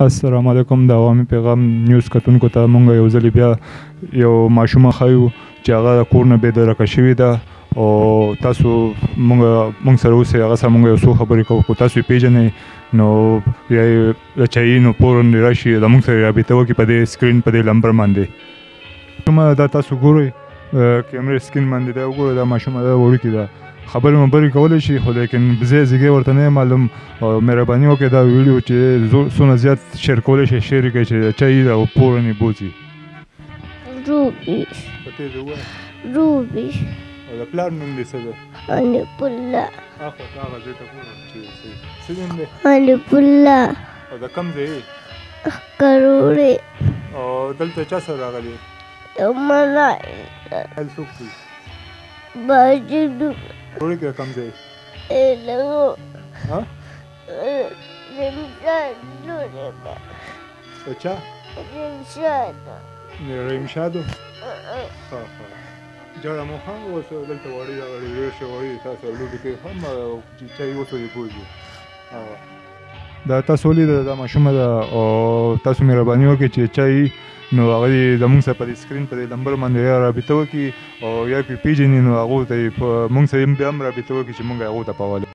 السلام علیکم. د عوامي پیغام نیوز کتونکو ته مونږ یو ځل بیا یو ماشومه ښیو چې هغه د کور نه بېدرکه شوې ده او تاسو مونږ سره اوسئ، هغه سره مونږ یو څو خبرې کوو. که تاسو یې پیژنئ نو یا یې چایي نو فوراً راشي د مونږ سره رابطه وکړي په دې سکرین په دې لمبر باندې. ماشومه دا تاسو ګورئ کیمرې سکرین باندې دا وګورئ، دا ماشومه ده وړوکې ده، خبرې مبرې کولی شي خو لیکن زیږې ورته نه معلوم. او مهرباني وکړئ دا ویډیو چې څونه زیات شیر کولی شئ شیر یې کړئ چې چایي او فوراً یې بوځي. روبي په تېزه ووایه. روبي او د پلار نوم دې څه ده؟ حنیف الله. هغه ځای ته ګوره چې څه نوم دی؟ حنیف الله. او د کوم ځای یې؟ کروړې. او دلته چا سره راغلی؟ ملایکه. هل څوک دی؟ ماجد. وړوکی د کوم ځای؟ لغو. ها؟ رمشاد نورمه. د چا؟ رمشاد. رمشادو؟ ښه ښه. جړه مو هم اوس دلته وړي راغلي ډېر ښه وړي تاسو لوبې کوي هم چې چای اوس یې بوځي. دا تاسو ولیده دا ماشومه ده او تاسو مهرباني وکړئ چې چای نو هغه یې زموږ سره په دې سکرین په دې نمبر باندې یا رابطه وکړي او یا پې پیژني نو هغو ته یې په موږ سره بیا هم رابطه وکړي چې موږ هغو ته په حواله